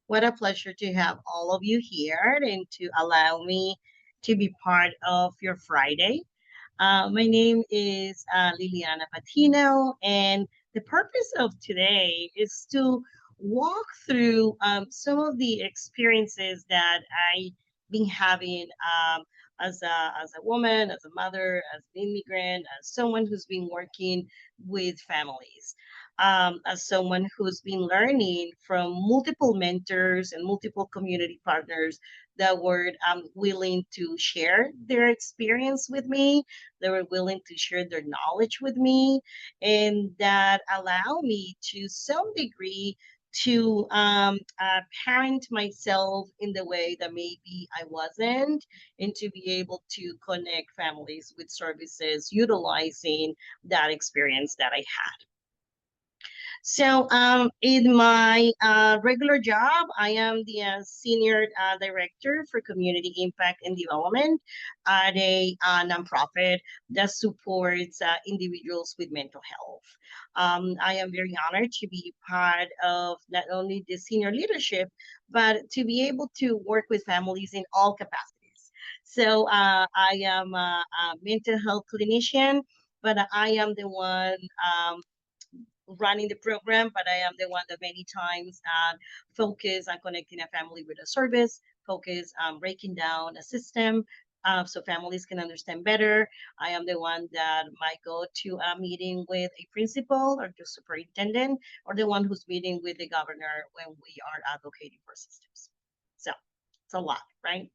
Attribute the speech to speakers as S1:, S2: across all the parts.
S1: What a pleasure to have all of you here and to allow me to be part of your Friday. My name is Liliana Patino, and the purpose of today is to walk through some of the experiences that I've been having as a woman, as a mother, as an immigrant, as someone who's been working with families, as someone who's been learning from multiple mentors and multiple community partners that were willing to share their experience with me. They were willing to share their knowledge with me, and that allow me to some degree to parent myself in the way that maybe I wasn't, and to be able to connect families with services utilizing that experience that I had. So, in my regular job, I am the senior director for community impact and development at a nonprofit that supports individuals with mental health. I am very honored to be part of not only the senior leadership, but to be able to work with families in all capacities. So, I am a mental health clinician, but I am the one. Running the program, but I am the one that many times focus on connecting a family with a service, focus on breaking down a system so families can understand better. I am the one that might go to a meeting with a principal or the superintendent, or the one who's meeting with the governor when we are advocating for systems. So it's a lot, right?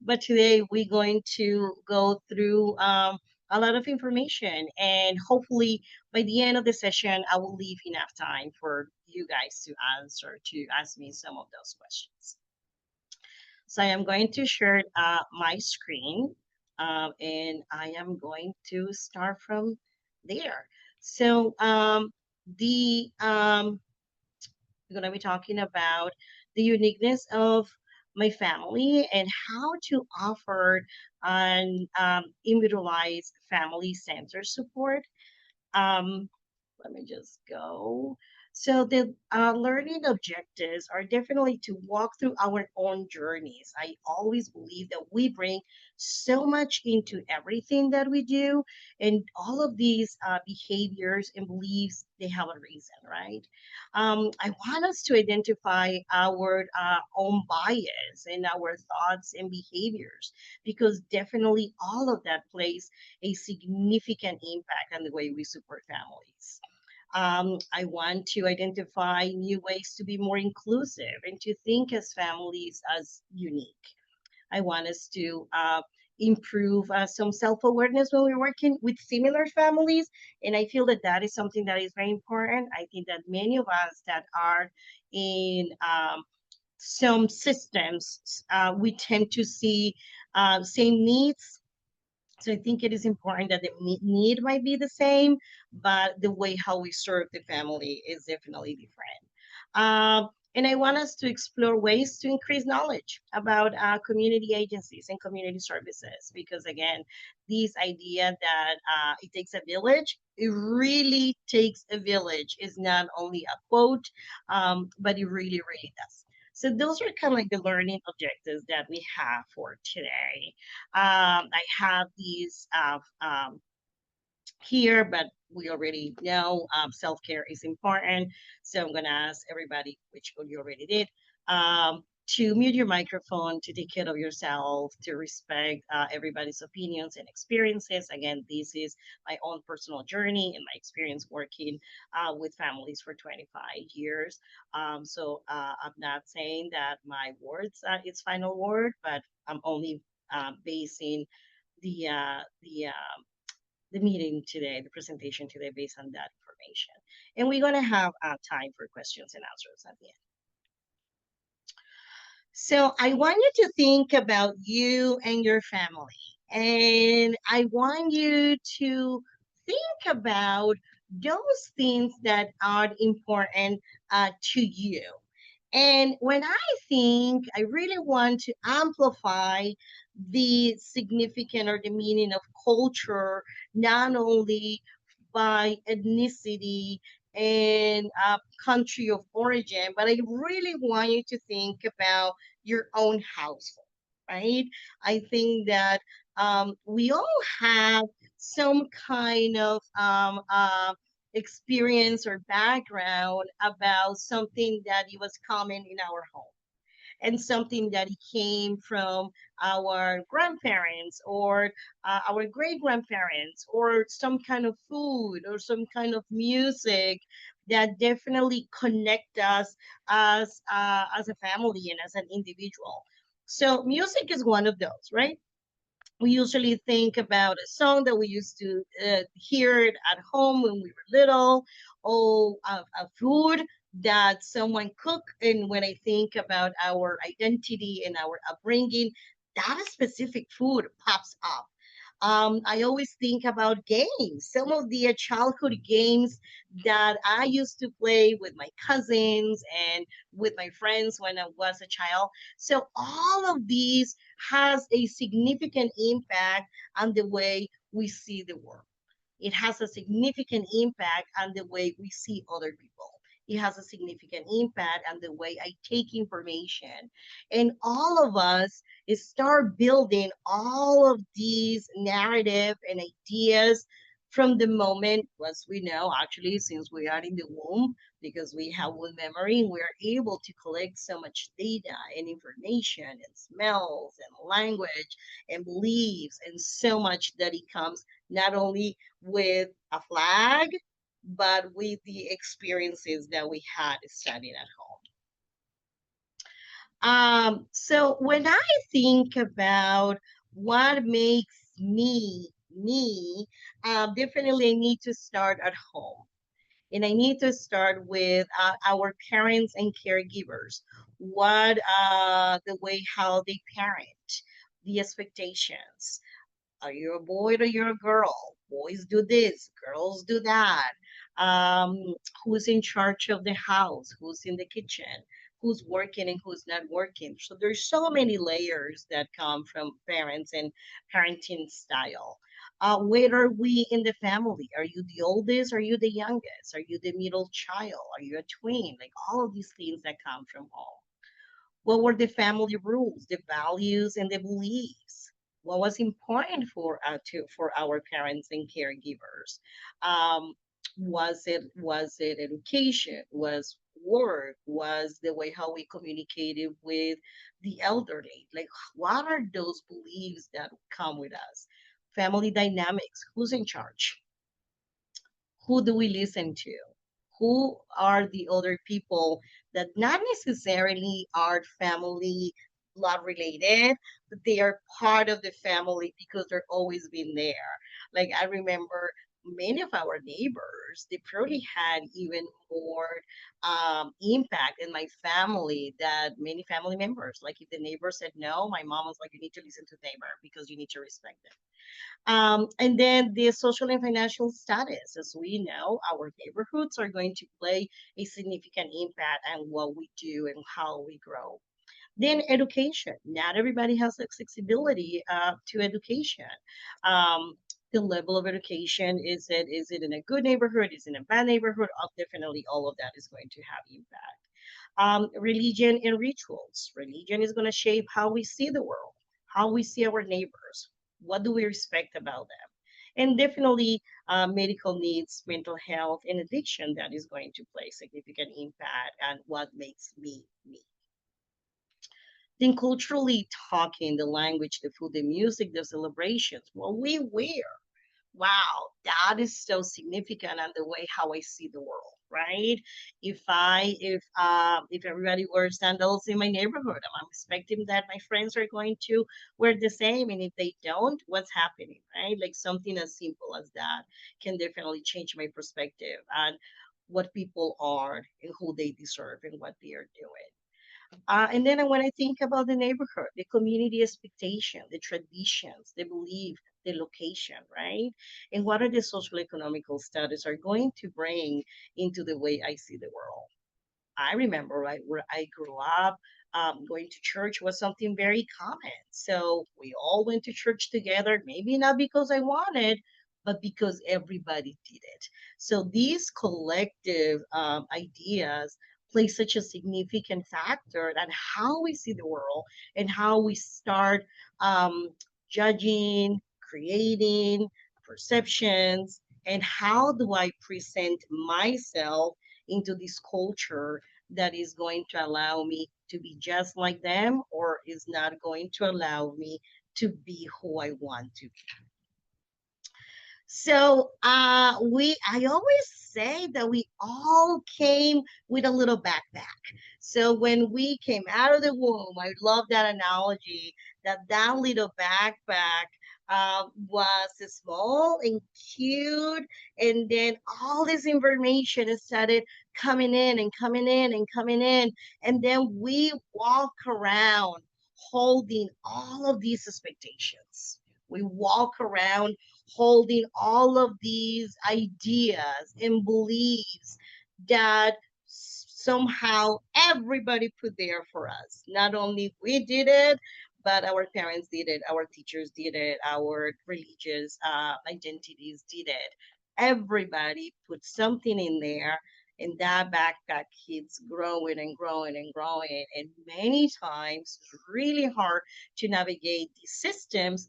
S1: But today we're going to go through a lot of information, and hopefully by the end of the session, I will leave enough time for you guys to ask me some of those questions. So I am going to share my screen, and I am going to start from there. So the we're going to be talking about the uniqueness of my family and how to offer an individualized family center support. um, Let me just go. So the learning objectives are definitely to walk through our own journeys. I always believe that we bring so much into everything that we do, and all of these behaviors and beliefs, they have a reason, right? I want us to identify our own bias and our thoughts and behaviors, because definitely all of that plays a significant impact on the way we support families. I want to identify new ways to be more inclusive and to think as families as unique. I want us to improve some self awareness when we're working with similar families. And I feel that that is something that is very important. I think that many of us that are in some systems, we tend to see same needs. So I think it is important that the need might be the same, but the way how we serve the family is definitely different. And I want us to explore ways to increase knowledge about community agencies and community services, because again, this idea that it takes a village, it really takes a village is not only a quote, but it really, really does. So those are kind of like the learning objectives that we have for today. I have these here, but we already know self care is important. So I'm going to ask everybody, which you already did, to mute your microphone, to take care of yourself, to respect everybody's opinions and experiences. Again, this is my own personal journey and my experience working with families for 25 years. So I'm not saying that my words is final word, but I'm only basing the uh, the uh, the meeting today, the presentation today, based on that information. And we're going to have time for questions and answers at the end. So I want you to think about you and your family. And I want you to think about those things that are important to you. And when I think, I really want to amplify the significant or the meaning of culture, not only by ethnicity and country of origin, but I really want you to think about your own household, right? I think that we all have some kind of experience or background about something that it was common in our home and something that came from our grandparents or our great grandparents or some kind of food or some kind of music that definitely connect us as a family and as an individual. So music is one of those, right? We usually think about a song that we used to hear it at home when we were little, or a food that someone cooked. And when I think about our identity and our upbringing, that specific food pops up. I always think about games, some of the childhood games that I used to play with my cousins and with my friends when I was a child. So all of these has a significant impact on the way we see the world. It has a significant impact on the way we see other people. It has a significant impact on the way I take information. And all of us start building all of these narrative and ideas from the moment, as we know, actually, since we are in the womb, because we have one memory, we're able to collect so much data and information and smells and language and beliefs and so much that it comes not only with a flag, but with the experiences that we had studying at home. So when I think about what makes me me, definitely I need to start at home. And I need to start with our parents and caregivers. What the way how they parent, the expectations, are you a boy or you're a girl? Boys do this, girls do that. Who's in charge of the house? Who's in the kitchen? Who's working and who's not working? So there's so many layers that come from parents and parenting style. Where are we in the family? Are you the oldest? Are you the youngest? Are you the middle child? Are you a twin? Like all of these things that come from home. What were the family rules, the values, and the beliefs? What was important for our parents and caregivers? Um, was it education? Was work? Was the way how we communicated with the elderly? Like what are those beliefs that come with us? Family dynamics. Who's in charge? Who do we listen to? Who are the other people that not necessarily are family blood related, but they are part of the family because they're always been there. Like I remember many of our neighbors, they probably had even more impact in my family that many family members. Like if the neighbor said no, my mom was like, you need to listen to the neighbor because you need to respect them. And then the social and financial status. As we know, our neighborhoods are going to play a significant impact on what we do and how we grow. Then education. Not everybody has accessibility to education. Um, the level of education, is it in a good neighborhood? Is it in a bad neighborhood? Definitely all of that is going to have impact. Religion and rituals. Religion is going to shape how we see the world, how we see our neighbors, what do we respect about them. And definitely medical needs, mental health, and addiction that is going to play significant impact on what makes me me. Then culturally talking, the language, the food, the music, the celebrations, what we wear. Wow, that is so significant on the way how I see the world, right? If everybody wears sandals in my neighborhood, I'm expecting that my friends are going to wear the same, and if they don't, what's happening, right? Like something as simple as that can definitely change my perspective on what people are and who they deserve and what they are doing. And then when I think about the neighborhood, the community expectation, the traditions, the belief, the location, right? And what are the social economical status are going to bring into the way I see the world. I remember right where I grew up, going to church was something very common. So we all went to church together, maybe not because I wanted, but because everybody did it. So these collective ideas play such a significant factor on how we see the world and how we start um, judging, creating perceptions, and how do I present myself into this culture that is going to allow me to be just like them or is not going to allow me to be who I want to be. So I always say that we all came with a little backpack. So when we came out of the womb, I love that analogy that that little backpack was small and cute, and then all this information started coming in and coming in and coming in, and then we walk around holding all of these expectations. We walk around holding all of these ideas and beliefs that somehow everybody put there for us. Not only we did it, but our parents did it, our teachers did it, our religious identities did it. Everybody put something in there, and that backpack keeps growing and growing and growing. And many times it's really hard to navigate these systems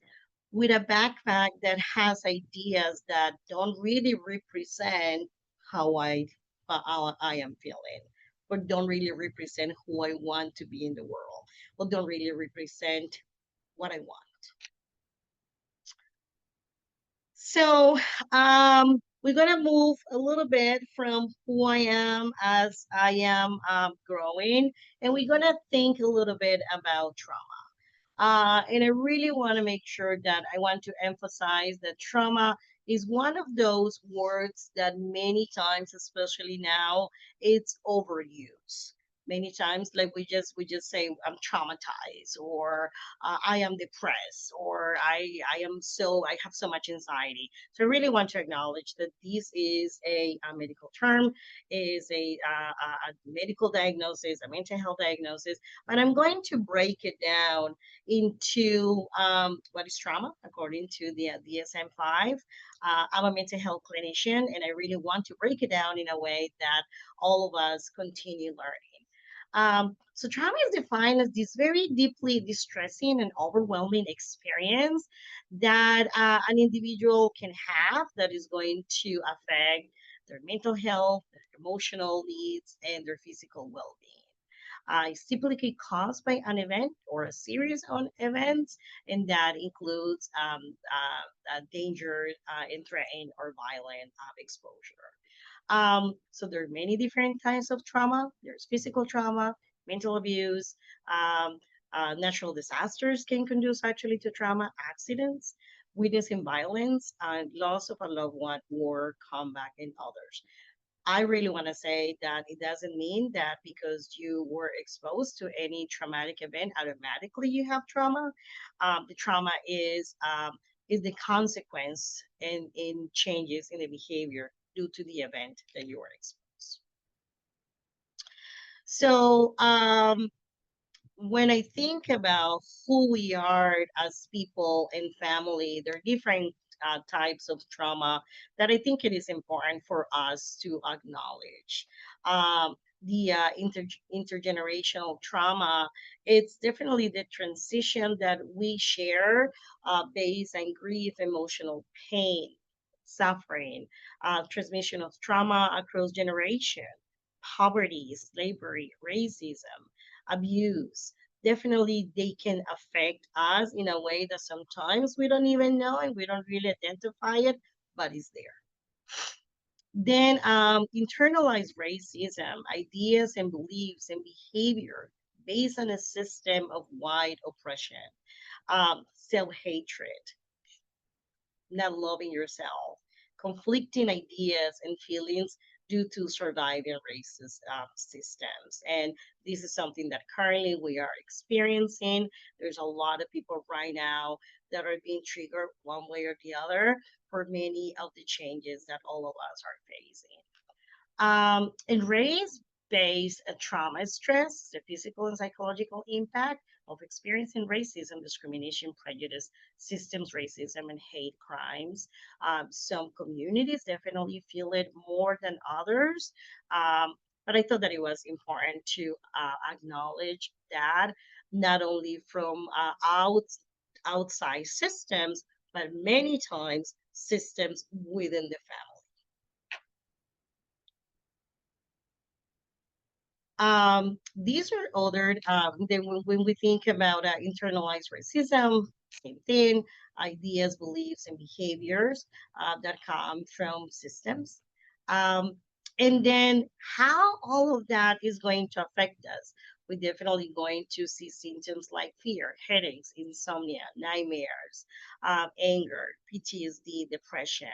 S1: with a backpack that has ideas that don't really represent how how I am feeling, or don't really represent who I want to be in the world, or don't really represent what I want. So we're gonna move a little bit from who I am as I am growing, and we're gonna think a little bit about trauma. And I really want to make sure that I want to emphasize that trauma is one of those words that many times, especially now, it's overused. Many times, like we just say I'm traumatized, or I am depressed, or I am I have so much anxiety. So I really want to acknowledge that this is a medical term, is a medical diagnosis, a mental health diagnosis, and I'm going to break it down into what is trauma according to the DSM-5. I'm a mental health clinician, and I really want to break it down in a way that all of us continue learning. So, trauma is defined as this very deeply distressing and overwhelming experience that an individual can have that is going to affect their mental health, their emotional needs, and their physical well being. It's typically caused by an event or a series of events, and that includes danger in threatened or violent exposure. So there are many different kinds of trauma. There's physical trauma, mental abuse, um, natural disasters can conduce actually to trauma, accidents, witnessing violence, loss of a loved one, or comeback in others. I really want to say that it doesn't mean that because you were exposed to any traumatic event, automatically you have trauma. The trauma is the consequence in changes in the behavior due to the event that you were exposed. So when I think about who we are as people and family, there are different types of trauma that I think it is important for us to acknowledge. The intergenerational trauma, it's definitely the transition that we share based on grief, emotional pain, suffering, transmission of trauma across generation, poverty, slavery, racism, abuse. Definitely, they can affect us in a way that sometimes we don't even know and we don't really identify it, but it's there. Then, internalized racism, ideas and beliefs and behavior based on a system of white oppression, self hatred, not loving yourself, conflicting ideas and feelings due to surviving racist systems. And this is something that currently we are experiencing. There's a lot of people right now that are being triggered one way or the other for many of the changes that all of us are facing. And race face a trauma stress, the physical and psychological impact of experiencing racism, discrimination, prejudice, systems racism, and hate crimes. Some communities definitely feel it more than others. Um, but I thought that it was important to acknowledge that not only from outside systems, but many times systems within the family. These are other, then when we think about internalized racism, same thing, ideas, beliefs, and behaviors that come from systems. Um, and then how all of that is going to affect us. We're definitely going to see symptoms like fear, headaches, insomnia, nightmares, anger, PTSD, depression.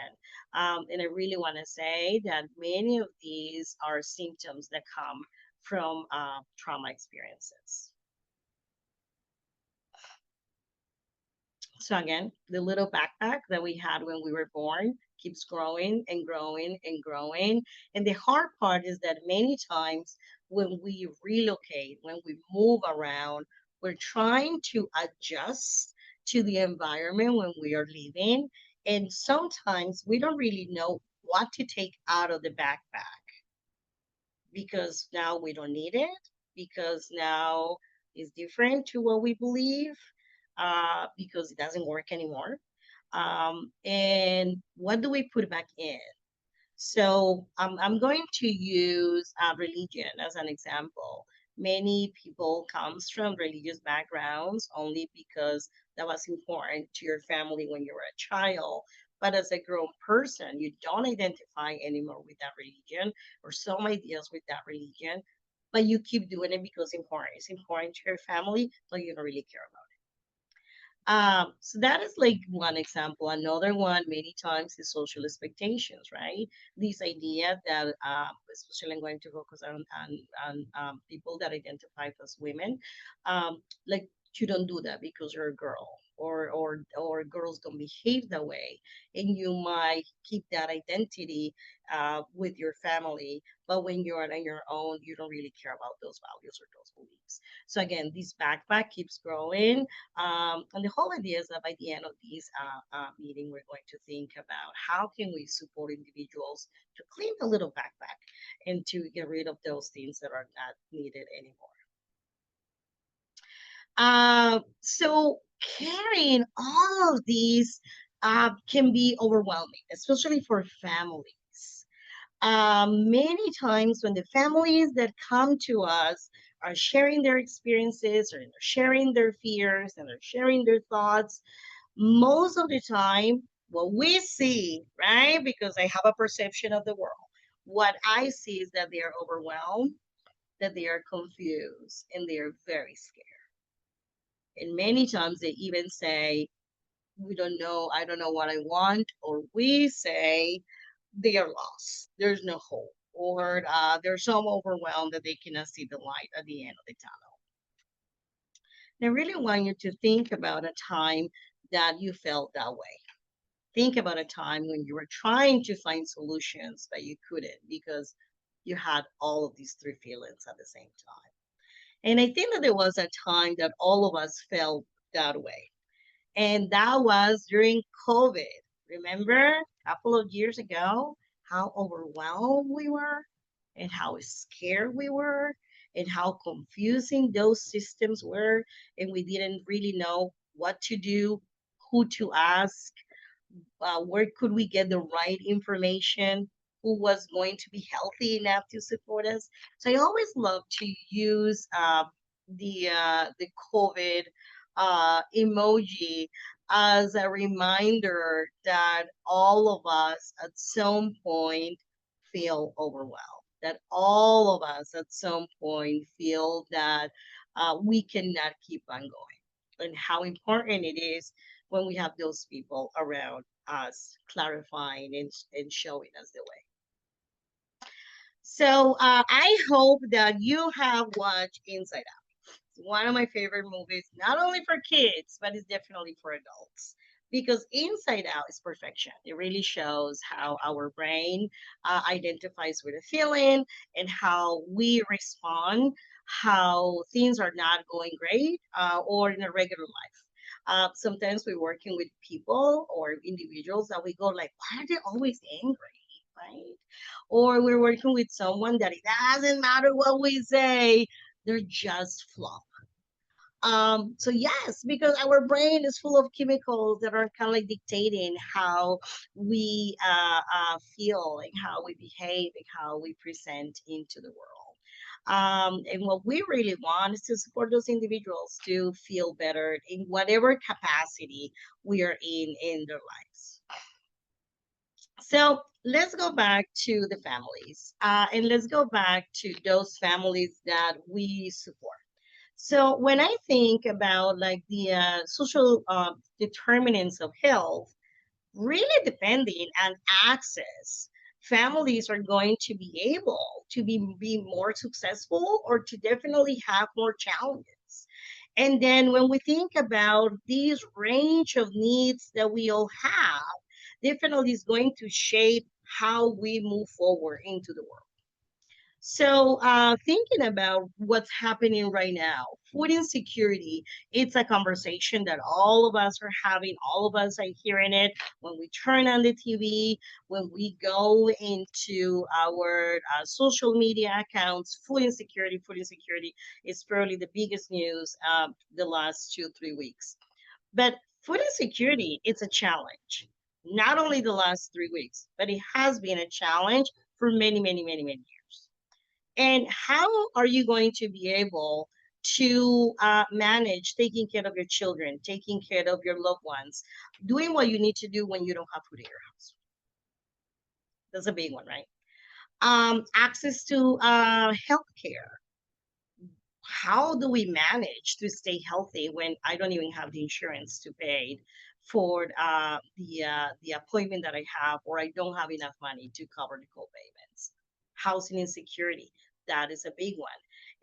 S1: And I really want to say that many of these are symptoms that come from trauma experiences. So again, the little backpack that we had when we were born keeps growing and growing and growing. And the hard part is that many times when we relocate, when we move around, we're trying to adjust to the environment when we are living. And sometimes we don't really know what to take out of the backpack because now we don't need it, because now it's different to what we believe, because it doesn't work anymore. And what do we put back in? So I'm going to use religion as an example. Many people comes from religious backgrounds only because that was important to your family when you were a child. But as a grown person, you don't identify anymore with that religion or some ideas with that religion, but you keep doing it because important. It's important to your family, but you don't really care about it. So that is like one example. Another one, many times, is social expectations, right? This idea that, especially I'm going to focus on people that identify as women, like you don't do that because you're a girl, or girls don't behave that way, and you might keep that identity with your family, but when you're on your own, you don't really care about those values or those beliefs. So again, this backpack keeps growing, and the whole idea is that by the end of this meeting, we're going to think about how can we support individuals to clean the little backpack and to get rid of those things that are not needed anymore. So carrying all of these can be overwhelming, especially for families. Many times when the families that come to us are sharing their experiences or they're sharing their fears and they're sharing their thoughts, most of the time, what we see, right? Because I have a perception of the world, what I see is that they are overwhelmed, that they are confused, and they are very scared. And many times they even say, we don't know, I don't know what I want, or we say they are lost. There's no hope, or they're so overwhelmed that they cannot see the light at the end of the tunnel. And I really want you to think about a time that you felt that way. Think about a time when you were trying to find solutions, but you couldn't because you had all of these three feelings at the same time. And I think that there was a time that all of us felt that way. And that was during COVID. Remember a couple of years ago how overwhelmed we were and how scared we were and how confusing those systems were. And we didn't really know what to do, who to ask, where could we get the right information, who was going to be healthy enough to support us. So I always love to use the COVID emoji as a reminder that all of us at some point feel overwhelmed, that all of us at some point feel that we cannot keep on going, and how important it is when we have those people around us clarifying and showing us the way. So I hope that you have watched Inside Out. It's one of my favorite movies, not only for kids, but it's definitely for adults. because inside out is perfection. It really shows how our brain identifies with a feeling and how we respond, how things are not going great or in a regular life. Sometimes we're working with people or individuals that we go like, why are they always angry? Right? Or we're working with someone that it doesn't matter what we say, they're just flawed. So yes, because our brain is full of chemicals that are kind of like dictating how we feel and how we behave and how we present into the world. And what we really want is to support those individuals to feel better in whatever capacity we are in their lives. So let's go back to the families, and let's go back to those families that we support. So when I think about like the social determinants of health, really depending on access, families are going to be able to be more successful or to definitely have more challenges. And then when we think about these range of needs that we all have, definitely is going to shape how we move forward into the world. So, thinking about what's happening right now, food insecurity, it's a conversation that all of us are having, all of us are hearing it when we turn on the TV, when we go into our social media accounts. Food insecurity is probably the biggest news the last 2, 3 weeks. But food insecurity, it's a challenge. Not only the last 3 weeks, but it has been a challenge for many, many, many, many years. And how are you going to be able to manage taking care of your children, taking care of your loved ones, doing what you need to do when you don't have food in your house? That's a big one, right? Access to healthcare. How do we manage to stay healthy when I don't even have the insurance to pay for the appointment that I have, or I don't have enough money to cover the co-payments? Housing insecurity, that is a big one.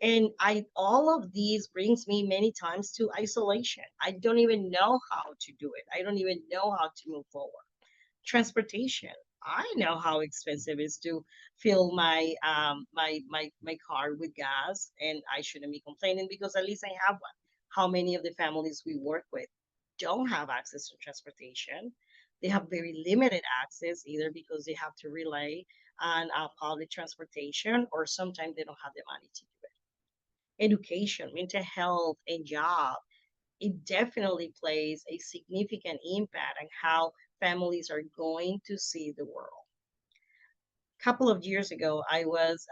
S1: And I all of these brings me many times to isolation. I don't even know how to do it. I don't even know how to move forward. Transportation. I know how expensive it is to fill my car with gas, and I shouldn't be complaining because at least I have one. How many of the families we work with don't have access to transportation? They have very limited access either because they have to rely on public transportation, or sometimes they don't have the money to do it. Education, mental health, and job, it definitely plays a significant impact on how families are going to see the world. A couple of years ago, I was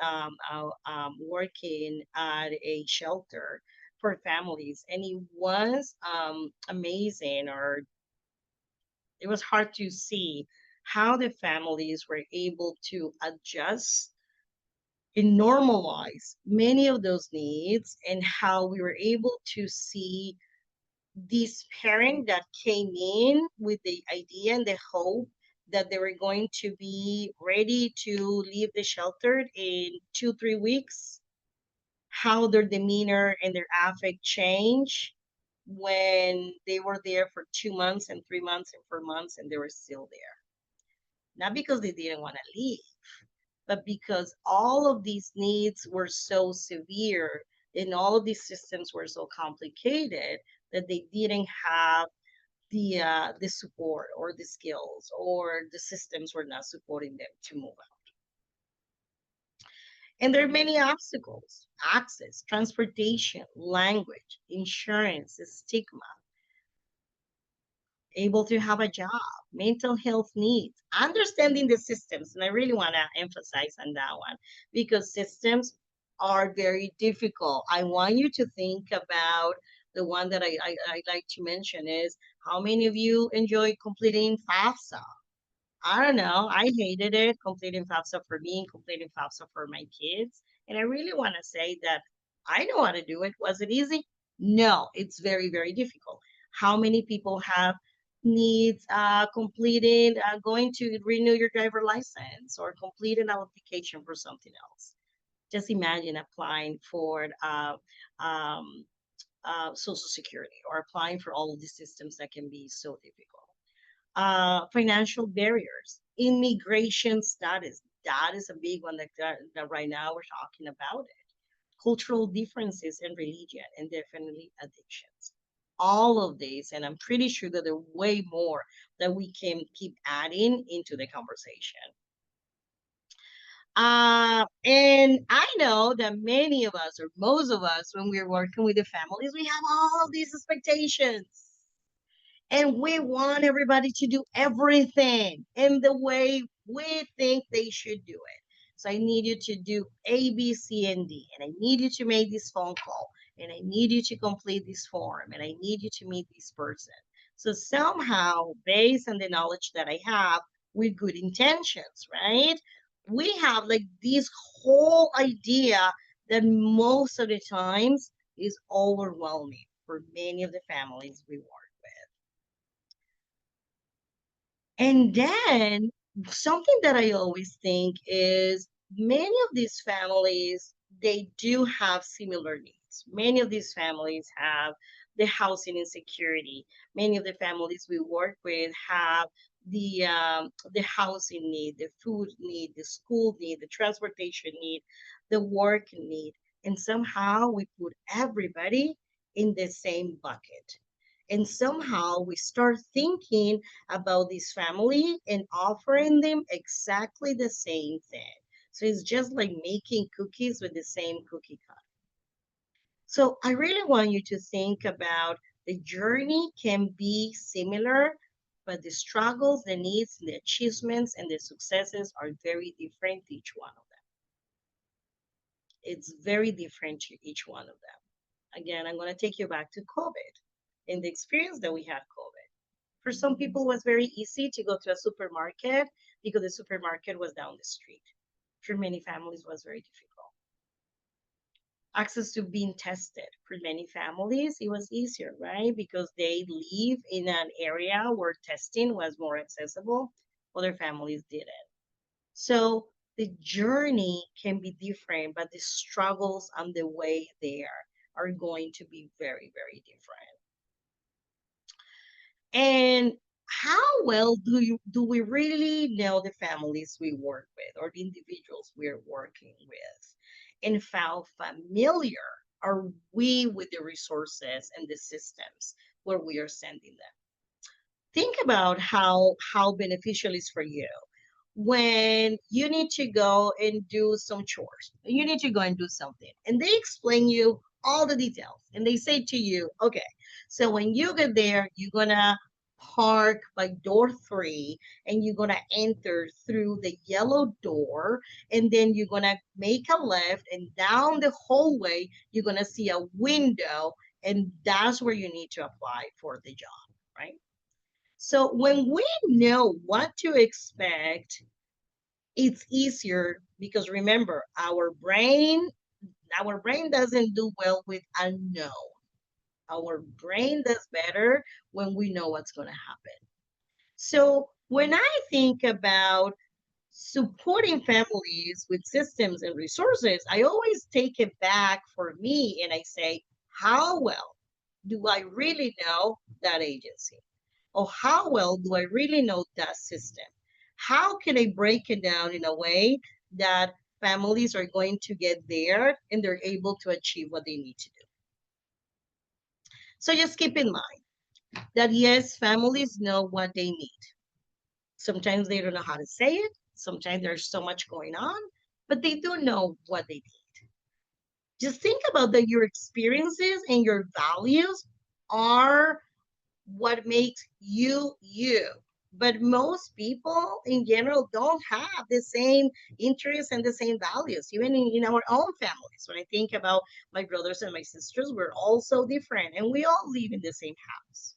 S1: working at a shelter for families, and it was amazing, or it was hard to see how the families were able to adjust and normalize many of those needs, and how we were able to see this parent that came in with the idea and the hope that they were going to be ready to leave the shelter in 2, 3 weeks, how their demeanor and their affect changed when they were there for 2 months and 3 months and 4 months and they were still there. Not because they didn't want to leave, but because all of these needs were so severe and all of these systems were so complicated that they didn't have the support or the skills, or the systems were not supporting them to move out. And there are many obstacles: access, transportation, language, insurance, stigma, able to have a job, mental health needs, understanding the systems. And I really want to emphasize on that one because systems are very difficult. I want you to think about the one that I like to mention is, how many of you enjoy completing FAFSA? I don't know. I hated it, completing FAFSA for me and completing FAFSA for my kids. And I really want to say that I know how to do it. Was it easy? No, it's very, very difficult. How many people have needs completed going to renew your driver license or complete an application for something else? Just imagine applying for Social Security or applying for all of the systems that can be so difficult. Financial barriers, immigration status. That is a big one that right now we're talking about it. Cultural differences in religion, and definitely addictions. All of these, and I'm pretty sure that there are way more that we can keep adding into the conversation. And I know that many of us, or most of us, when we're working with the families, we have all of these expectations. And we want everybody to do everything in the way we think they should do it. So I need you to do A, B, C, and D. And I need you to make this phone call. And I need you to complete this form. And I need you to meet this person. So somehow, based on the knowledge that I have with good intentions, right? We have like this whole idea that most of the times is overwhelming for many of the families we work. And then something that I always think is many of these families, they do have similar needs. Many of these families have the housing insecurity. Many of the families we work with have the housing need, the food need, the school need, the transportation need, the work need. And somehow we put everybody in the same bucket. And somehow we start thinking about this family and offering them exactly the same thing. So it's just like making cookies with the same cookie cutter. So I really want you to think about the journey can be similar, but the struggles, the needs, the achievements, and the successes are very different, each one of them. It's very different to each one of them. Again, I'm going to take you back to COVID and the experience that we had COVID. For some people, it was very easy to go to a supermarket because the supermarket was down the street. For many families, it was very difficult. Access to being tested for many families, it was easier, right? Because they live in an area where testing was more accessible. Other families didn't. So the journey can be different, but the struggles on the way there are going to be very, very different. And how well do we really know the families we work with or the individuals we're working with? And how familiar are we with the resources and the systems where we are sending them? Think about how beneficial is for you when you need to go and do some chores. You need to go and do something, and they explain you all the details, and they say to you, okay, so when you get there, you're gonna park by door 3, and you're gonna enter through the yellow door, and then you're gonna make a left, and down the hallway you're gonna see a window, and that's where you need to apply for the job, right? So when we know what to expect, it's easier because remember, our brain doesn't do well with unknown. Our brain does better when we know what's going to happen. So when I think about supporting families with systems and resources, I always take it back for me and I say, how well do I really know that agency? Or how well do I really know that system? How can I break it down in a way that families are going to get there and they're able to achieve what they need to do? So just keep in mind that yes, families know what they need. Sometimes they don't know how to say it. Sometimes there's so much going on, but they do know what they need. Just think about that your experiences and your values are what makes you you. But most people in general don't have the same interests and the same values, even in our own families. When I think about my brothers and my sisters, we're all so different and we all live in the same house.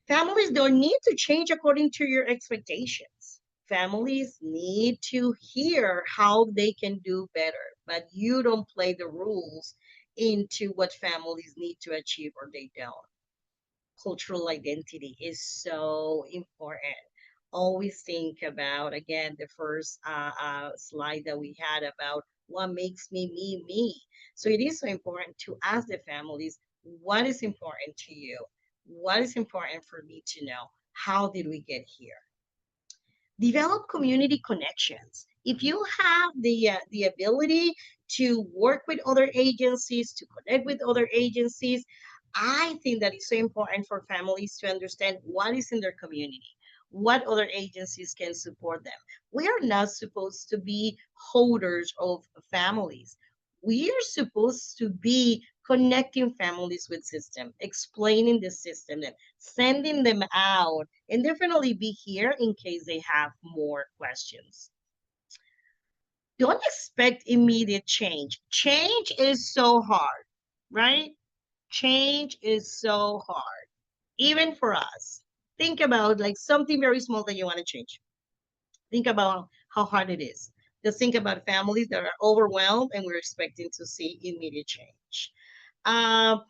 S1: Families don't need to change according to your expectations. Families need to hear how they can do better, but you don't play the rules into what families need to achieve or they don't. Cultural identity is so important. Always think about, again, the first slide that we had about what makes me, me. So it is so important to ask the families what is important to you, what is important for me to know, how did we get here? Develop community connections. If you have the ability to work with other agencies, to connect with other agencies, I think that it's so important for families to understand what is in their community, what other agencies can support them. We are not supposed to be holders of families. We are supposed to be connecting families with system, explaining the system, and sending them out, and definitely be here in case they have more questions. Don't expect immediate change. Change is so hard, right? Change is so hard, even for us. Think about like something very small that you want to change. Think about how hard it is. Just think about families that are overwhelmed and we're expecting to see immediate change. Um,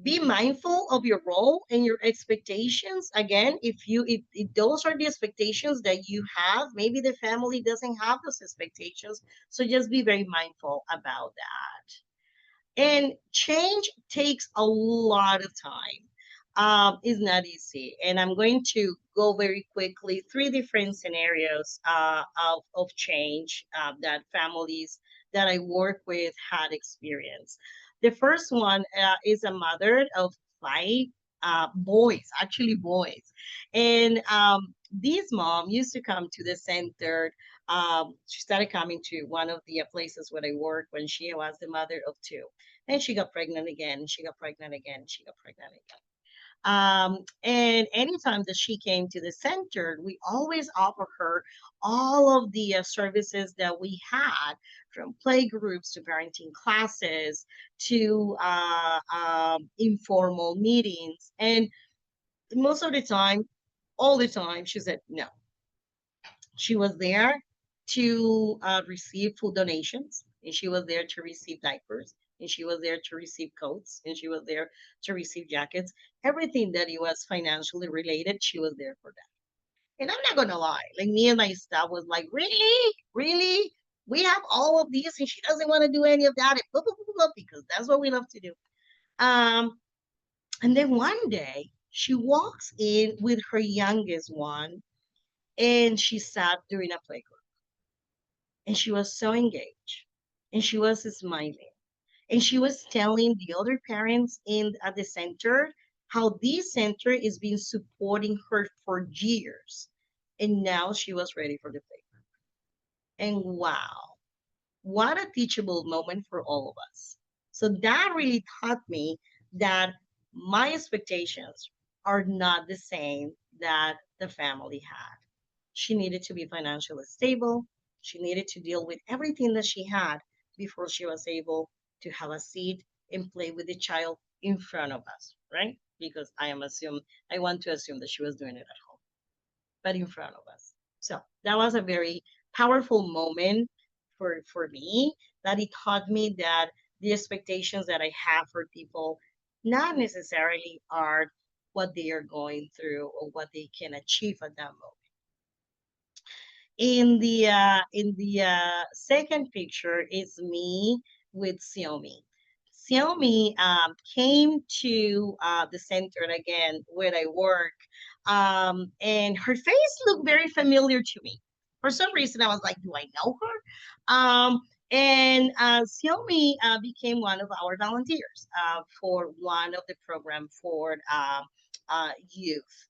S1: be mindful of your role and your expectations. Again, if those are the expectations that you have, maybe the family doesn't have those expectations, so just be very mindful about that. And change takes a lot of time. It's not easy. And I'm going to go very quickly three different scenarios of change that families that I work with had experienced. The first one is a mother of five boys, actually boys. And this mom used to come to the center. She started coming to one of the places where I work when she was the mother of two. And she got pregnant again. She got pregnant again. She got pregnant again. And anytime that she came to the center, we always offer her all of the services that we had, from play groups to parenting classes to informal meetings. And most of the time, all the time, she said no. She was there to receive food donations, and she was there to receive diapers, and she was there to receive coats, and she was there to receive jackets. Everything that it was financially related, she was there for that. And I'm not gonna lie, like me and my staff was like, really, really, we have all of these, and she doesn't want to do any of that, and blah, blah, blah, blah, because that's what we love to do. Um, and then one day she walks in with her youngest one, and she sat during a playground and she was so engaged and she was smiling and she was telling the other parents in at the center how this center is been supporting her for years, and now she was ready for the paper. And wow, what a teachable moment for all of us. So that really taught me that my expectations are not the same that the family had. She needed to be financially stable. She needed to deal with everything that she had before she was able to have a seat and play with the child in front of us, right? Because I want to assume that she was doing it at home, but in front of us. So that was a very powerful moment for me, that it taught me that the expectations that I have for people not necessarily are what they are going through or what they can achieve at that moment. In the second picture is me with Xiaomi. Xiaomi came to the center again where I work, and her face looked very familiar to me. For some reason, I was like, "Do I know her?" And Xiaomi became one of our volunteers for one of the program for youth.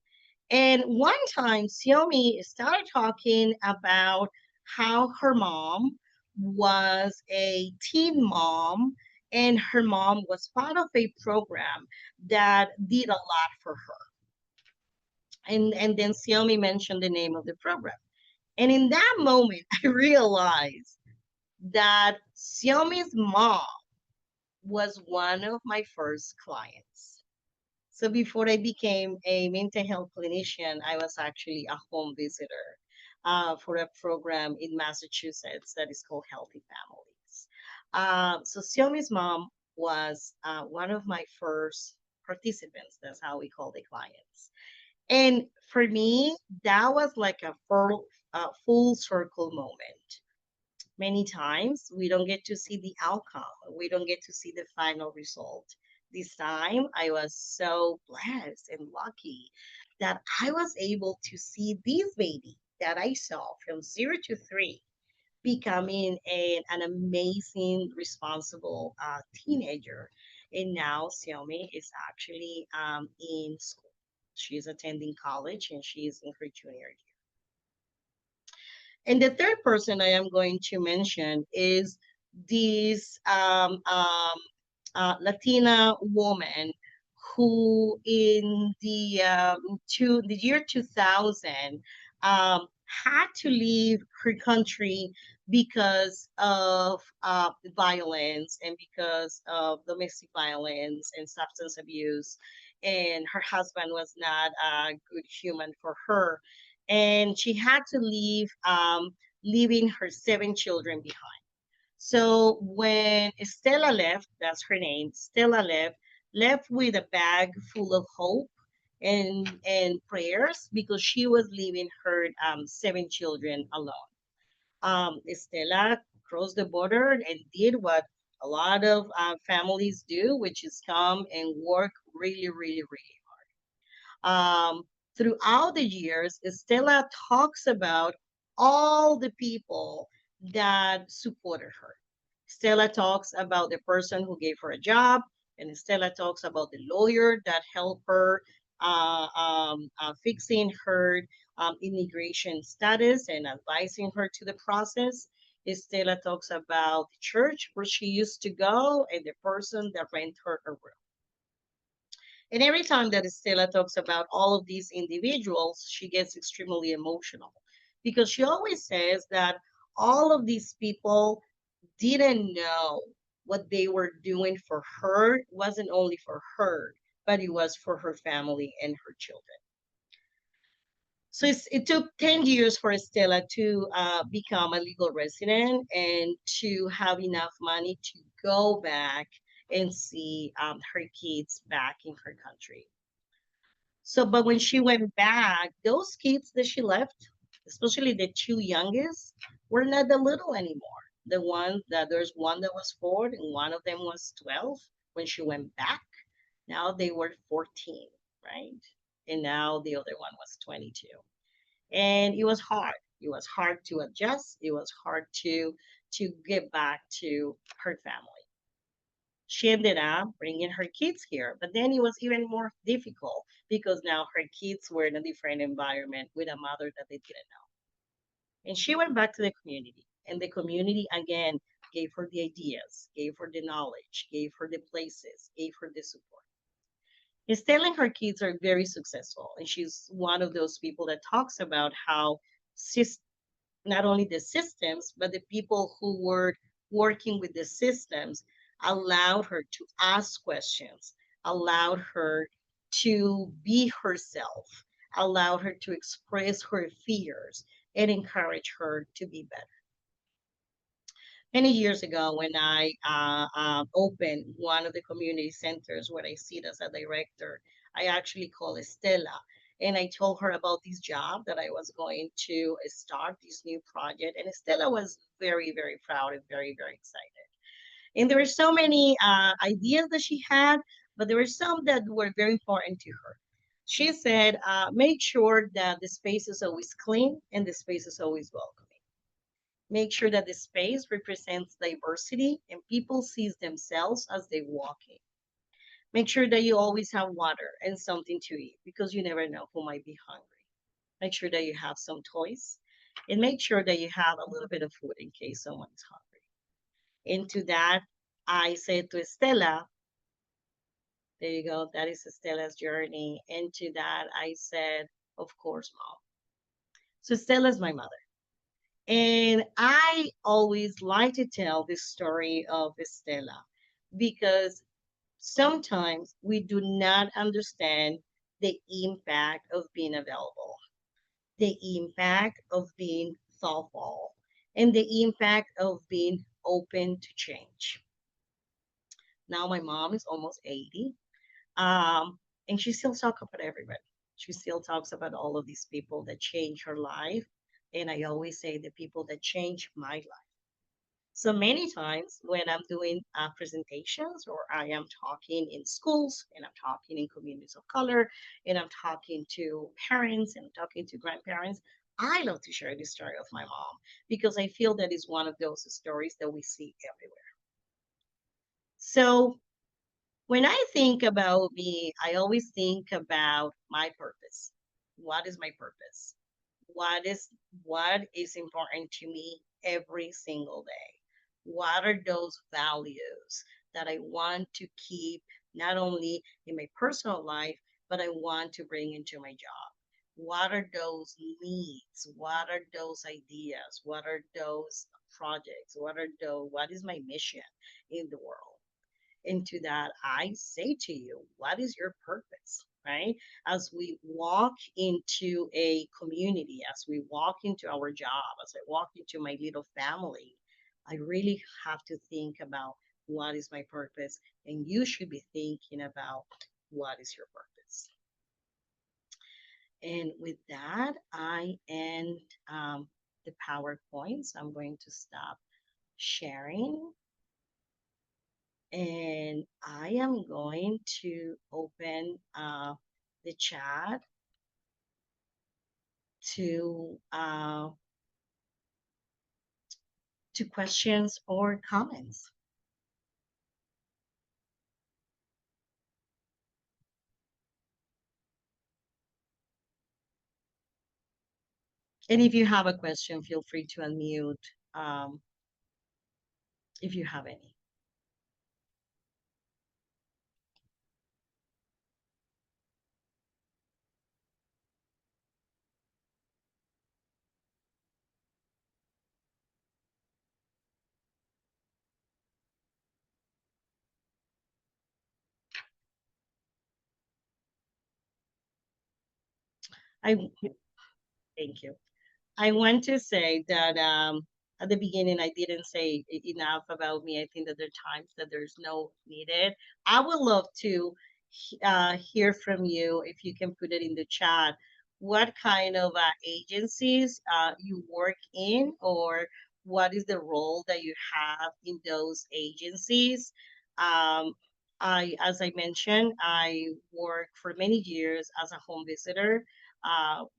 S1: And one time, Xiaomi started talking about how her mom was a teen mom, and her mom was part of a program that did a lot for her. And then Xiaomi mentioned the name of the program. And in that moment, I realized that Xiaomi's mom was one of my first clients. So before I became a mental health clinician, I was actually a home visitor for a program in Massachusetts that is called Healthy Families. So Xiaomi's mom was one of my first participants. That's how we call the clients. And for me, that was like a full circle moment. Many times we don't get to see the outcome, we don't get to see the final result. This time, I was so blessed and lucky that I was able to see this baby that I saw from 0 to 3 becoming an amazing, responsible teenager. And now Xiaomi is actually in school. She's attending college and she's in her junior year. And the third person I am going to mention is this Latina woman who, in the year 2000, had to leave her country because of violence and because of domestic violence and substance abuse. And her husband was not a good human for her, and she had to leave, leaving her 7 children behind. So when Stella left, that's her name, Stella left with a bag full of hope and prayers, because she was leaving her 7 children alone. Stella crossed the border and did what a lot of families do, which is come and work really, really, really um, throughout the years. Stella talks about all the people that supported her. Stella talks about the person who gave her a job, and Stella talks about the lawyer that helped her fixing her immigration status and advising her to the process. Stella talks about the church where she used to go and the person that rent her a room. And every time that Stella talks about all of these individuals, she gets extremely emotional, because she always says that all of these people didn't know what they were doing for her. It wasn't only for her, but it was for her family and her children. So it took 10 years for Stella to become a legal resident and to have enough money to go back and see her kids back in her country. So, but when she went back, those kids that she left, especially the two youngest, were not the little anymore. The one that there's one that was 4 and one of them was 12 when she went back. Now they were 14, right? And now the other one was 22. And it was hard. It was hard to adjust. It was hard to get back to her family. She ended up bringing her kids here, but then it was even more difficult because now her kids were in a different environment with a mother that they didn't know. And she went back to the community, and the community again gave her the ideas, gave her the knowledge, gave her the places, gave her the support. Estelle and her kids are very successful, and she's one of those people that talks about how not only the systems, but the people who were working with the systems allowed her to ask questions, allowed her to be herself, allowed her to express her fears, and encourage her to be better. Many years ago, when I opened one of the community centers where I sit as a director, I actually called Estela and I told her about this job that I was going to start this new project. And Estela was very, very proud and very, very excited. And there were so many ideas that she had, but there were some that were very important to her. She said, make sure that the space is always clean and the space is always welcoming. Make sure that the space represents diversity and people sees themselves as they walk in. Make sure that you always have water and something to eat, because you never know who might be hungry. Make sure that you have some toys, and make sure that you have a little bit of food in case someone is hungry. Into that, I said to Estela, there you go, that is Estela's journey. Into that, I said, of course, mom. So Estela's my mother. And I always like to tell this story of Estela because sometimes we do not understand the impact of being available, the impact of being thoughtful, and the impact of being open to change. Now my mom is almost 80, and she still talks about everybody. She still talks about all of these people that change her life. And I always say the people that change my life. So many times when I'm doing presentations or I am talking in schools and I'm talking in communities of color and I'm talking to parents and I'm talking to grandparents, I love to share the story of my mom because I feel that is one of those stories that we see everywhere. So when I think about me, I always think about my purpose. What is my purpose? What is what is important to me every single day? What are those values that I want to keep not only in my personal life, but I want to bring into my job? What are those needs? What are those ideas? What are those projects? What is my mission in the world? Into that, I say to you, what is your purpose? Right? As we walk into a community, as we walk into our job, as I walk into my little family, I really have to think about what is my purpose. And you should be thinking about what is your purpose. And with that, I end the PowerPoints. I'm going to stop sharing. And I am going to open the chat to to questions or comments. And if you have a question, feel free to unmute um, if you have any. I thank you. I want to say that at the beginning I didn't say enough about me. I think that there are times that there's no needed. I would love to hear from you if you can put it in the chat. What kind of agencies you work in, or what is the role that you have in those agencies? Um, as I mentioned, I worked for many years as a home visitor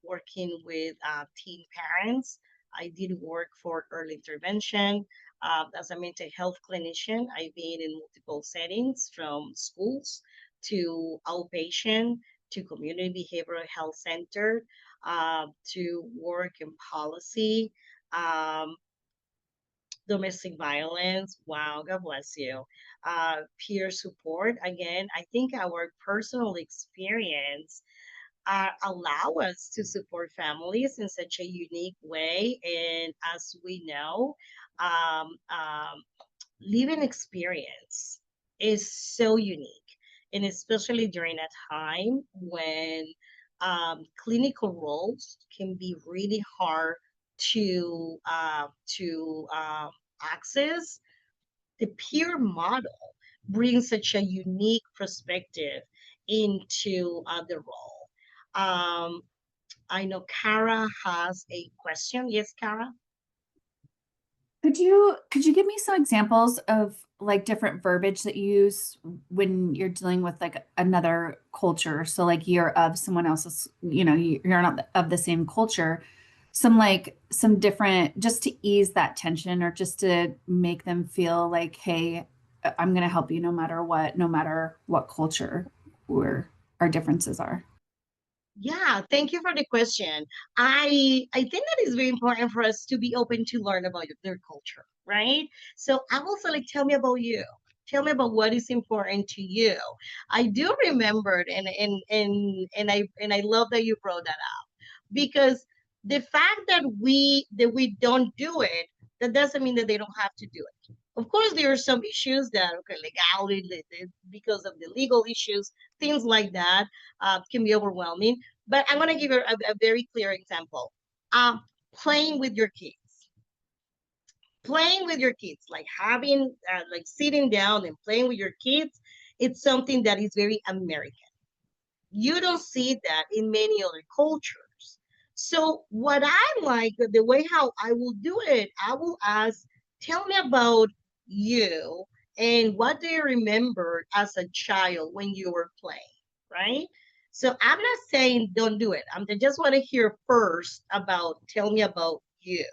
S1: working with teen parents. I did work for early intervention. As a mental health clinician, I've been in multiple settings from schools to outpatient to community behavioral health center to work in policy. Um, Domestic violence, wow, God bless you. Peer support, again, I think our personal experience allow us to support families in such a unique way. And as we know, um, um, living experience is so unique, and especially during a time when clinical roles can be really hard to access. The peer model brings such a unique perspective into the role. Um, I know Kara has a question. Yes, Kara?
S2: Could you give me some examples of like different verbiage that you use when you're dealing with like another culture? So like you're of someone else's, you're not of the same culture. Some different, just to ease that tension or just to make them feel like, hey, I'm gonna help you no matter what culture or our differences are.
S1: Yeah, thank you for the question. I think that is very important for us to be open to learn about their culture, right? So I will say, like, tell me about you. Tell me about what is important to you. I do remember, and I love that you brought that up because the fact that we don't do it, that doesn't mean that they don't have to do it. Of course, there are some issues that okay, legality because of the legal issues, things like that can be overwhelming. But I'm going to give you a very clear example. Um, Playing with your kids, playing with your kids, like having, like sitting down and playing with your kids, it's something that is very American. You don't see that in many other cultures. So what I like, the way how I will do it, I will ask Tell me about you and what do you remember as a child when you were playing, right? So I'm not saying don't do it. I just want to hear first about tell me about you.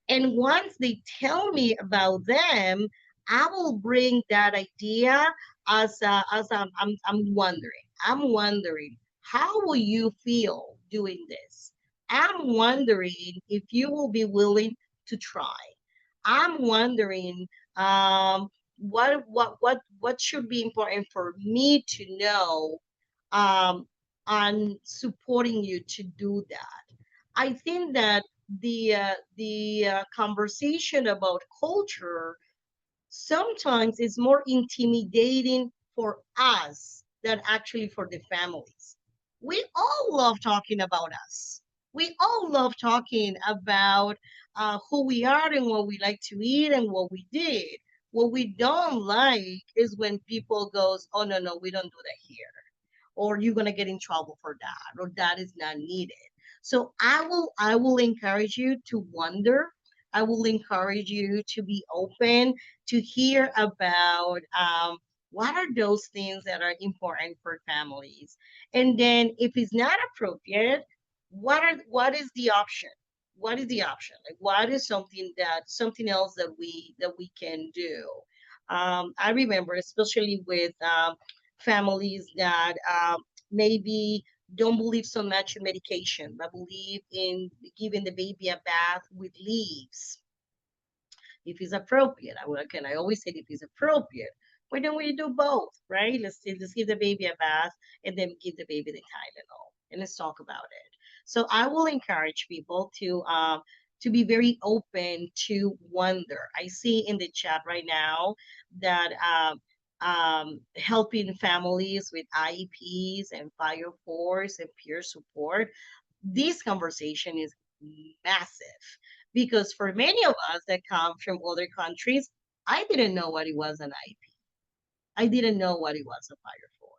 S1: And once they tell me about them, I will bring that idea as I'm wondering. I'm wondering how will you feel doing this? I'm wondering if you will be willing to try. I'm wondering what should be important for me to know um, on supporting you to do that. I think that the conversation about culture sometimes is more intimidating for us than actually for the families. We all love talking about us. We all love talking about who we are and what we like to eat and what we did. What we don't like is when people goes, "Oh no, we don't do that here," or "You're gonna get in trouble for that," or "That is not needed." So I will encourage you to wonder. I will encourage you to be open to hear about what are those things that are important for families. And then if it's not appropriate, what is the option? What is the option? Like what is something else that we can do? I remember, especially with families that maybe don't believe so much in medication, but believe in giving the baby a bath with leaves if it's appropriate. Again, I always say if it's appropriate. Why don't we do both, right? Let's give the baby a bath and then give the baby the Tylenol, and let's talk about it. So I will encourage people to be very open to wonder. I see in the chat right now that helping families with IEPs and fire force and peer support, this conversation is massive because for many of us that come from other countries, I didn't know what it was an IP. I didn't know what it was a fire for.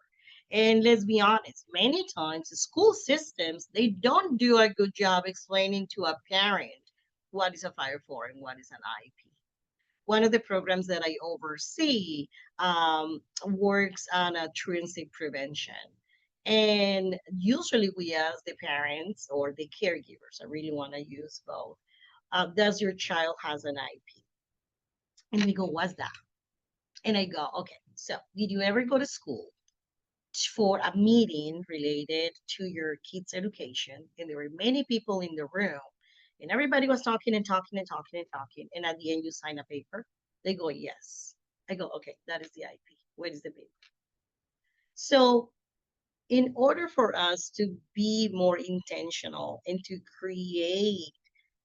S1: And let's be honest, many times the school systems they don't do a good job explaining to a parent what is a fire for and what is an IP. One of the programs that I oversee works on a truancy prevention. And usually we ask the parents or the caregivers, I really want to use both, does your child has an IP? And they go, what's that? And I go, okay, so did you ever go to school for a meeting related to your kids' education? And there were many people in the room, and everybody was talking and talking and talking and talking. And at the end, you sign a paper. They go, yes. I go, okay, that is the IP. Where is the paper? So in order for us to be more intentional and to create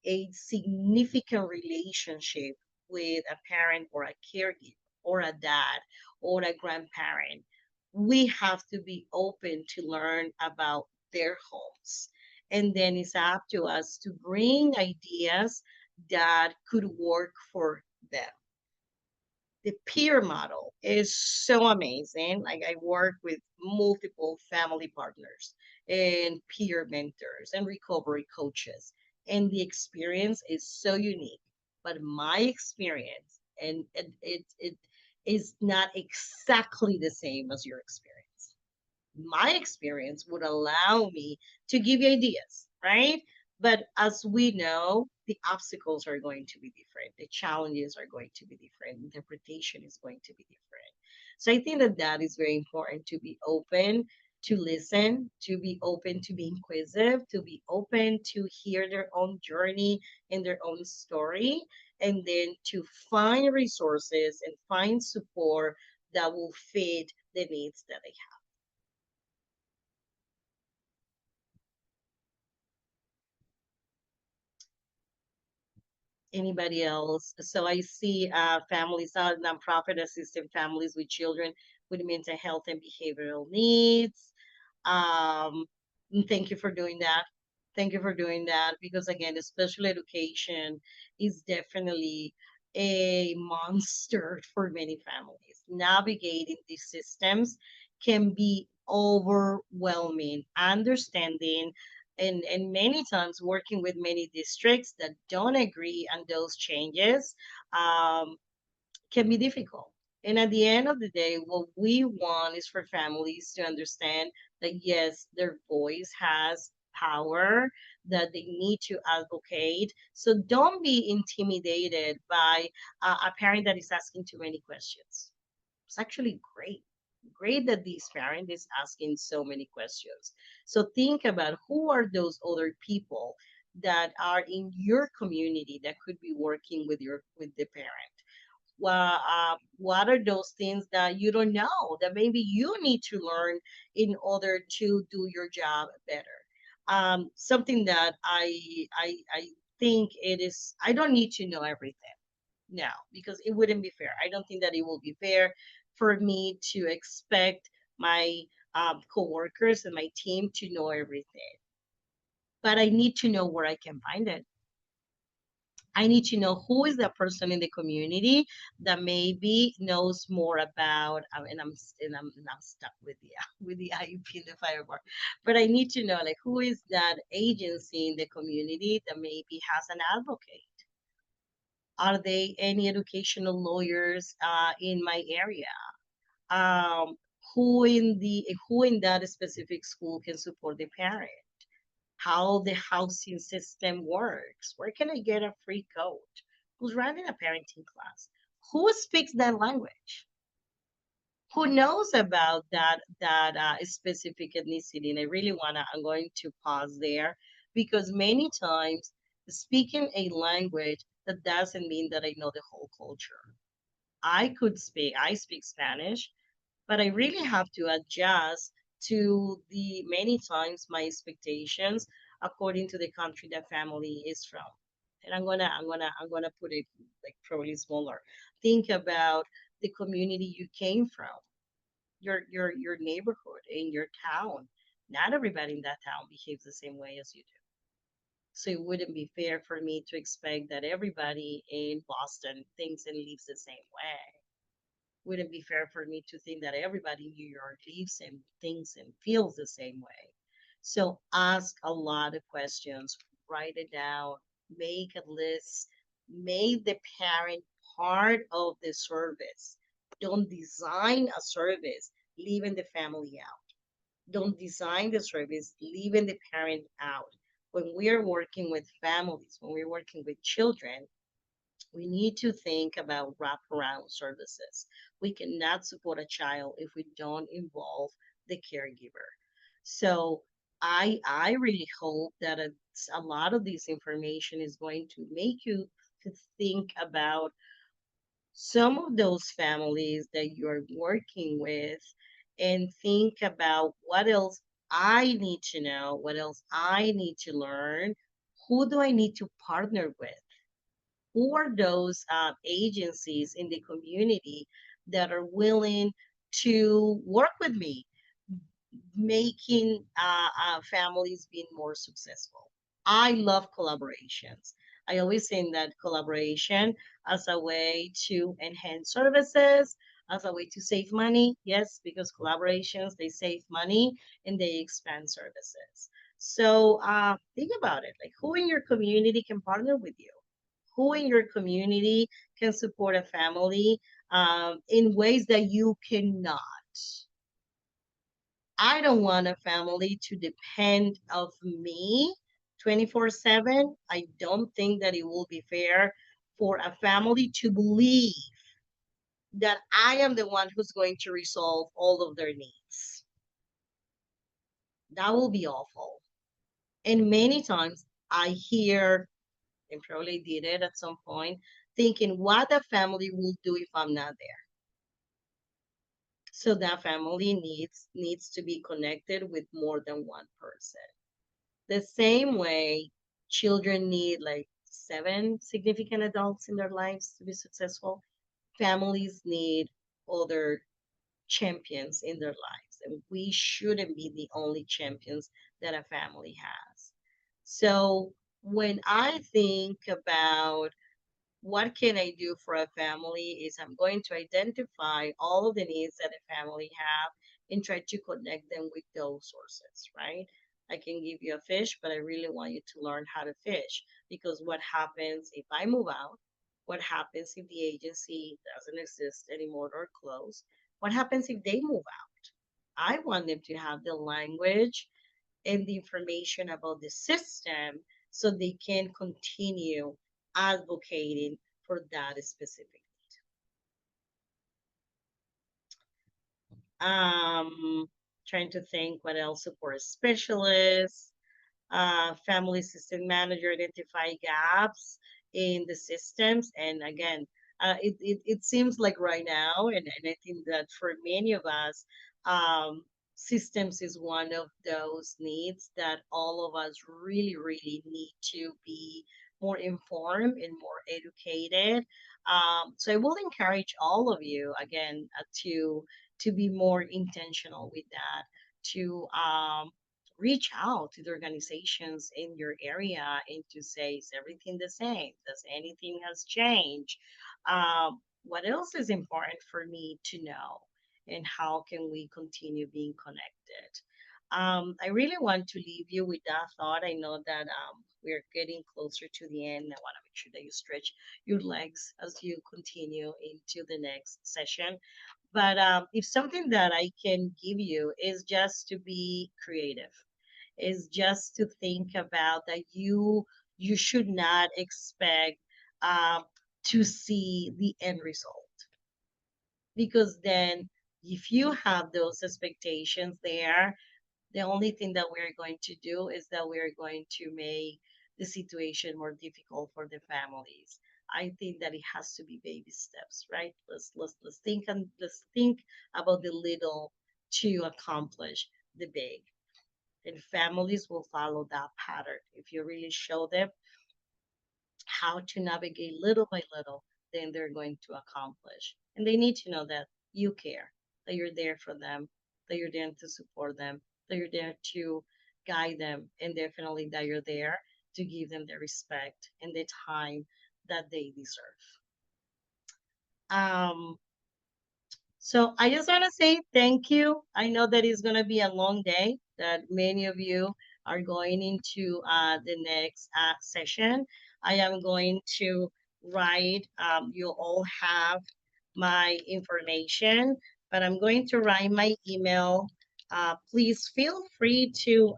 S1: a significant relationship with a parent or a caregiver or a dad or a grandparent, we have to be open to learn about their homes. And then it's up to us to bring ideas that could work for them. The peer model is so amazing. Like I work with multiple family partners and peer mentors and recovery coaches, and the experience is so unique. But my experience and it is not exactly the same as your experience. My experience would allow me to give you ideas, right? But as we know, the obstacles are going to be different. The challenges are going to be different. Interpretation is going to be different. So I think that that is very important to be open to listen, to be open to be inquisitive, to be open to hear their own journey and their own story, and then to find resources and find support that will fit the needs that they have. Anybody else? So I see families, nonprofit assisting families with children with mental health and behavioral needs. Thank you for doing that. Thank you for doing that because again, the special education is definitely a monster for many families. Navigating these systems can be overwhelming. Understanding And many times working with many districts that don't agree on those changes um, can be difficult. And at the end of the day, what we want is for families to understand that yes, their voice has power, that they need to advocate. So don't be intimidated by a parent that is asking too many questions. It's actually great. Great that this parent is asking so many questions. So think about who are those other people that are in your community that could be working with the parent. Well, what are those things that you don't know that maybe you need to learn in order to do your job better? Something that I think it is. I don't need to know everything now because it wouldn't be fair. I don't think that it will be fair for me to expect my coworkers and my team to know everything. But I need to know where I can find it. I need to know who is the person in the community that maybe knows more about. And I'm stuck with the with the IUP and the fire bar, but I need to know like who is that agency in the community that maybe has an advocate. Are they any educational lawyers in my area? Um, who in that specific school can support the parent? How the housing system works. Where can I get a free coach? Who's running a parenting class? Who speaks that language? Who knows about that specific ethnicity? And I really wanna. I'm going to pause there because many times speaking a language that doesn't mean that I know the whole culture. I speak Spanish, but I really have to adjust to the many times my expectations according to the country that family is from. And I'm gonna put it like probably smaller. Think about the community you came from, your neighborhood in your town. Not everybody in that town behaves the same way as you do. So it wouldn't be fair for me to expect that everybody in Boston thinks and lives the same way. Wouldn't be fair for me to think that everybody in New York lives and thinks and feels the same way. So ask a lot of questions, write it down, make a list, make the parent part of the service. Don't design a service, leaving the family out. Don't design the service, leaving the parent out. When we are working with families, when we're working with children, we need to think about wraparound services. We cannot support a child if we don't involve the caregiver. So I really hope that a lot of this information is going to make you to think about some of those families that you're working with and think about what else I need to know, what else I need to learn, who do I need to partner with, who are those agencies in the community that are willing to work with me, making families being more successful. I love collaborations. I always say that collaboration as a way to enhance services, as a way to save money. Yes, because collaborations they save money and they expand services. So think about it. Like who in your community can partner with you? Who in your community can support a family in ways that you cannot? I don't want a family to depend of me 24/7. I don't think that it will be fair for a family to believe that I am the one who's going to resolve all of their needs. That will be awful. And many times I hear, and probably did it at some point, thinking what a family will do if I'm not there. So that family needs to be connected with more than one person. The same way children need like seven significant adults in their lives to be successful, families need other champions in their lives. And we shouldn't be the only champions that a family has. So when I think about what can I do for a family is I'm going to identify all of the needs that a family have and try to connect them with those sources, right? I can give you a fish, but I really want you to learn how to fish. Because what happens if I move out? What happens if the agency doesn't exist anymore or close? What happens if they move out? I want them to have the language and the information about the system so they can continue advocating for that specific. Um, Trying to think what else, support specialists, family system manager, identify gaps in the systems. And again, it seems like right now, and I think that for many of us, um, systems is one of those needs that all of us really, really need to be more informed and more educated. So I will encourage all of you again to be more intentional with that, to reach out to the organizations in your area and to say, is everything the same? Does anything has changed? What else is important for me to know? And how can we continue being connected? I really want to leave you with that thought. I know that we're getting closer to the end. I want to make sure that you stretch your legs as you continue into the next session. But if something that I can give you is just to be creative, is just to think about that you should not expect um, to see the end result, because then if you have those expectations there, the only thing that we're going to do is that we're going to make the situation more difficult for the families. I think that it has to be baby steps, right? Let's think, and let's think about the little to accomplish the big, and families will follow that pattern. If you really show them how to navigate little by little, then they're going to accomplish. And they need to know that you care, that you're there for them, that you're there to support them, that you're there to guide them, and definitely that you're there to give them the respect and the time that they deserve. Um, So I just want to say thank you. I know that it's going to be a long day, that many of you are going into the next session. I am going to write, you all have my information, but I'm going to write my email. Please feel free to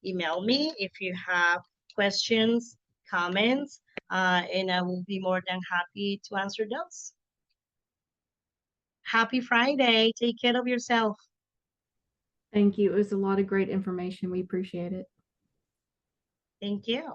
S1: email me if you have questions, comments, and I will be more than happy to answer those. Happy Friday. Take care of yourself.
S3: Thank you. It was a lot of great information. We appreciate it.
S1: Thank you.